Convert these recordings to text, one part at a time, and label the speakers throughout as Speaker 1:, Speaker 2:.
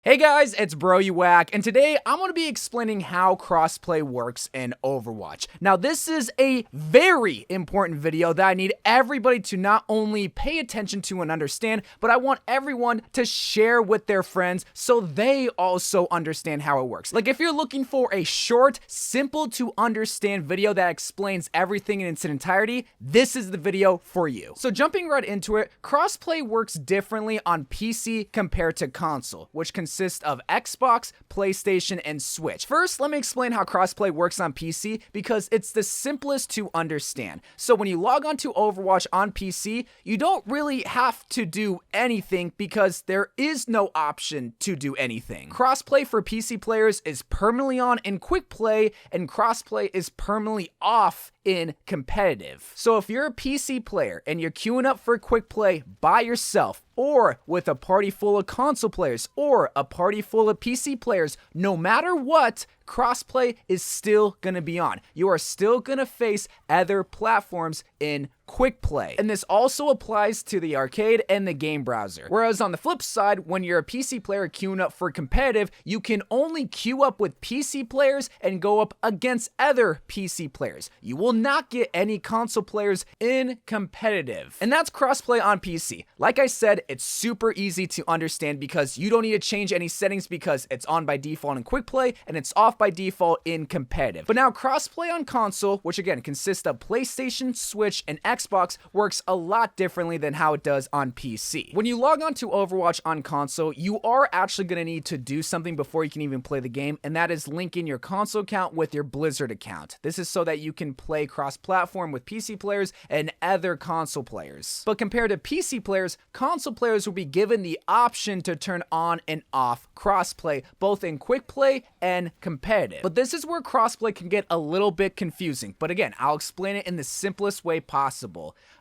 Speaker 1: Hey guys, it's Bro You Whack, and today I'm going to be explaining how crossplay works in Overwatch. Now this is a very important video that I need everybody to not only pay attention to and understand, but I want everyone to share with their friends so they also understand how it works. Like if you're looking for a short, simple to understand video that explains everything in its entirety, this is the video for you. So jumping right into it, crossplay works differently on PC compared to console, which consists of Xbox, PlayStation, and Switch. First, let me explain how crossplay works on PC because it's the simplest to understand. So when you log on to Overwatch on PC, you don't really have to do anything because there is no option to do anything. Crossplay for PC players is permanently on in quick play, and crossplay is permanently off in competitive. So if you're a PC player and you're queuing up for quick play by yourself, or with a party full of console players, or a party full of PC players, no matter what, crossplay is still gonna be on. You are still gonna face other platforms in quick play. And this also applies to the arcade and the game browser. Whereas on the flip side, when you're a PC player queuing up for competitive, you can only queue up with PC players and go up against other PC players. You will not get any console players in competitive. And that's crossplay on PC. Like I said, it's super easy to understand because you don't need to change any settings because it's on by default in quick play and it's off by default in competitive. But now crossplay on console, which again consists of PlayStation, Switch, and Xbox, works a lot differently than how it does on PC. When you log on to Overwatch on console, you are actually going to need to do something before you can even play the game, and that is linking your console account with your Blizzard account. This is so that you can play cross-platform with PC players and other console players. But compared to PC players, console players will be given the option to turn on and off crossplay, both in quick play and competitive. But this is where crossplay can get a little bit confusing. But again, I'll explain it in the simplest way possible.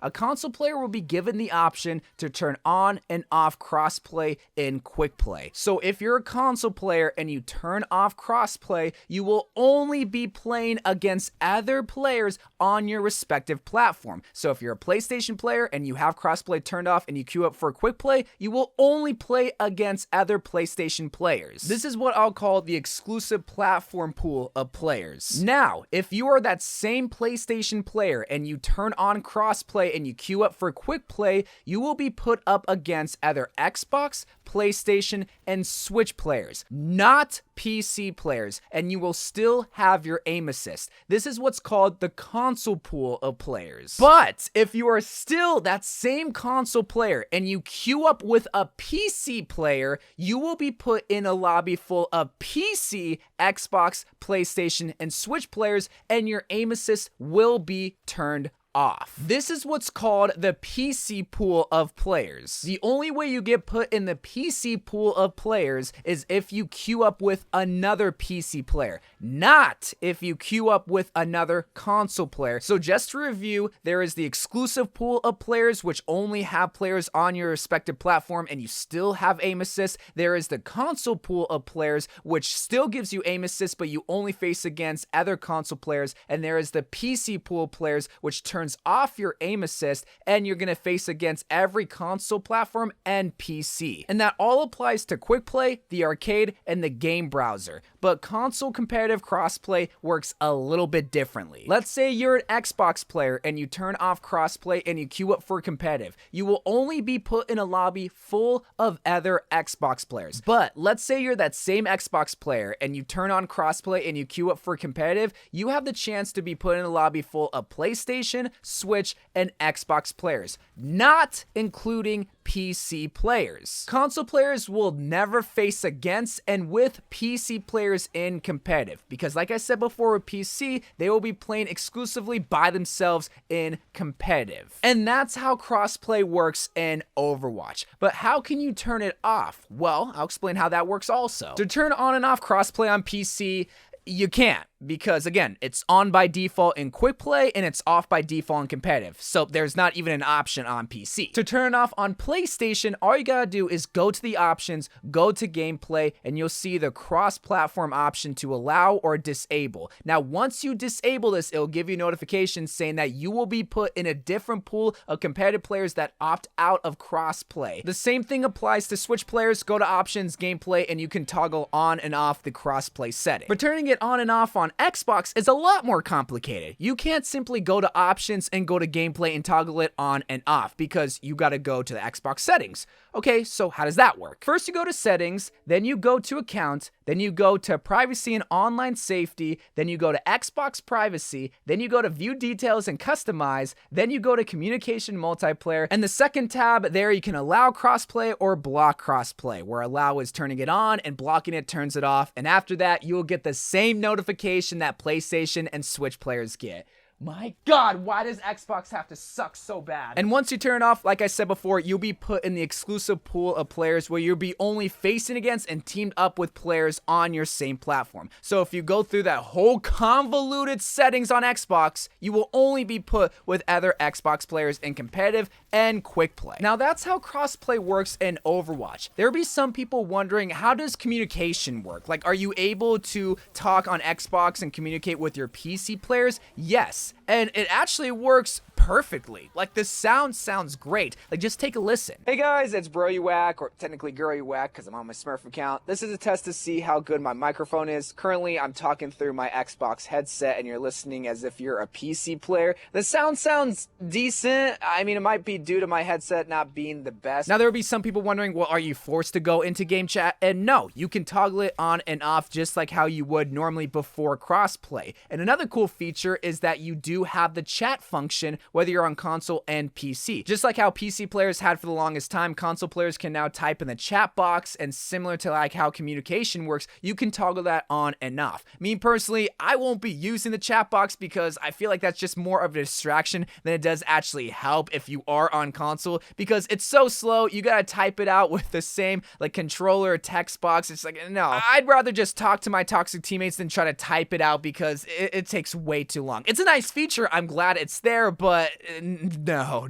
Speaker 1: A console player will be given the option to turn on and off crossplay in quick play. So if you're a console player and you turn off crossplay, you will only be playing against other players on your respective platform. So if you're a PlayStation player and you have crossplay turned off and you queue up for quick play, you will only play against other PlayStation players. This is what I'll call the exclusive platform pool of players. Now, if you are that same PlayStation player and you turn on crossplay and you queue up for quick play, you will be put up against other Xbox, PlayStation, and Switch players, not PC players, and you will still have your aim assist. This is what's called the console pool of players. But if you are still that same console player and you queue up with a PC player, you will be put in a lobby full of PC, Xbox, PlayStation, and Switch players, and your aim assist will be turned off. This is what's called the PC pool of players. The only way you get put in the PC pool of players is if you queue up with another PC player, not if you queue up with another console player. So just to review, there is the exclusive pool of players, which only have players on your respective platform and you still have aim assist. There is the console pool of players, which still gives you aim assist, but you only face against other console players. And there is the PC pool of players, which turns off your aim assist and you're going to face against every console platform and PC. And that all applies to quick play, the arcade, and the game browser. But console competitive crossplay works a little bit differently. Let's say you're an Xbox player and you turn off crossplay and you queue up for competitive. You will only be put in a lobby full of other Xbox players. But let's say you're that same Xbox player and you turn on crossplay and you queue up for competitive, you have the chance to be put in a lobby full of PlayStation, Switch, and Xbox players, not including PC players. Console players will never face against and with PC players in competitive because like I said before with PC, they will be playing exclusively by themselves in competitive. And that's how crossplay works in Overwatch. But how can you turn it off? Well, I'll explain how that works also. To turn on and off crossplay on PC, you can't, because again, it's on by default in quick play and it's off by default in competitive, so there's not even an option on PC. To turn it off on PlayStation, all you gotta do is go to the options, go to gameplay, and you'll see the cross-platform option to allow or disable. Now, once you disable this, it'll give you notifications saying that you will be put in a different pool of competitive players that opt out of crossplay. The same thing applies to Switch players. Go to options, gameplay, and you can toggle on and off the crossplay setting. But turning it on and off on Xbox is a lot more complicated. You can't simply go to options and go to gameplay and toggle it on and off, because you gotta go to the Xbox settings. Okay, so how does that work? First you go to settings, then you go to accounts, then you go to privacy and online safety, then you go to Xbox privacy, then you go to view details and customize, then you go to communication multiplayer, and the second tab there you can allow crossplay or block crossplay, where allow is turning it on and blocking it turns it off, and after that you'll get the same notification that PlayStation and Switch players get. My God, why does Xbox have to suck so bad? And once you turn it off, like I said before, you'll be put in the exclusive pool of players where you'll be only facing against and teamed up with players on your same platform. So if you go through that whole convoluted settings on Xbox, you will only be put with other Xbox players in competitive and quick play. Now that's how crossplay works in Overwatch. There'll be some people wondering, how does communication work? Like, are you able to talk on Xbox and communicate with your PC players? Yes. And it actually works perfectly. Like, the sound sounds great. Like, just take a listen. Hey guys, it's Bro You Whack, or technically Girl You Whack, because I'm on my Smurf account. This is a test to see how good my microphone is. Currently, I'm talking through my Xbox headset, and you're listening as if you're a PC player. The sound sounds decent. I mean, it might be due to my headset not being the best. Now, there will be some people wondering, well, are you forced to go into game chat? And no, you can toggle it on and off just like how you would normally before crossplay. And another cool feature is that you do have the chat function, whether you're on console and PC. Just like how PC players had for the longest time, console players can now type in the chat box, and similar to like how communication works, you can toggle that on and off. Me personally, I won't be using the chat box because I feel like that's just more of a distraction than it does actually help if you are on console, because it's so slow. You gotta type it out with the same like controller or text box. It's like, no, I'd rather just talk to my toxic teammates than try to type it out, because it takes way too long. It's a nice feature, I'm glad it's there, but no.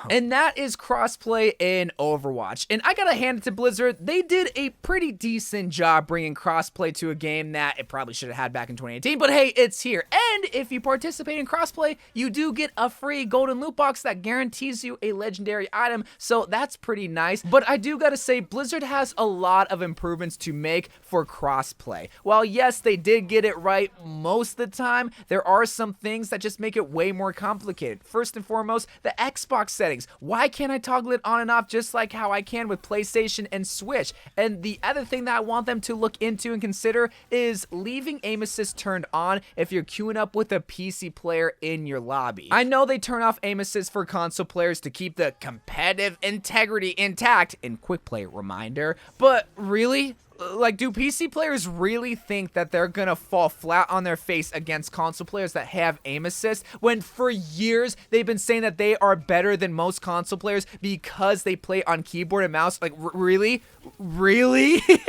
Speaker 1: And that is crossplay in Overwatch. And I gotta hand it to Blizzard, they did a pretty decent job bringing crossplay to a game that it probably should have had back in 2018, but hey, it's here. And if you participate in crossplay, you do get a free golden loot box that guarantees you a legendary item, so that's pretty nice. But I do gotta say, Blizzard has a lot of improvements to make for crossplay. While yes, they did get it right most of the time, there are some things that just make it way more complicated. First and foremost, the Xbox settings. Why can't I toggle it on and off just like how I can with PlayStation and Switch? And the other thing that I want them to look into and consider is leaving aim assist turned on if you're queuing up with a PC player in your lobby. I know they turn off aim assist for console players to keep the competitive integrity intact, in quick play reminder, but really? Like, do PC players really think that they're gonna fall flat on their face against console players that have aim assist, when for years they've been saying that they are better than most console players because they play on keyboard and mouse? Like, really?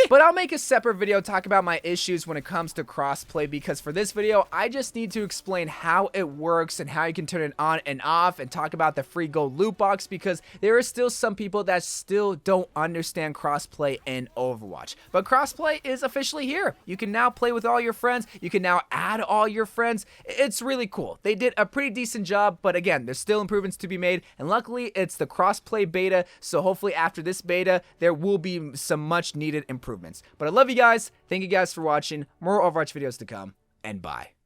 Speaker 1: But I'll make a separate video talk about my issues when it comes to crossplay, because for this video I just need to explain how it works and how you can turn it on and off, and talk about the free gold loot box, because there are still some people that still don't understand crossplay in Overwatch. But crossplay is officially here. You can now play with all your friends. You can now add all your friends. It's really cool. They did a pretty decent job, but again, there's still improvements to be made, and luckily it's the crossplay beta, so hopefully after this beta there will be some much needed improvements. But I love you guys. Thank you guys for watching. More Overwatch videos to come, and bye.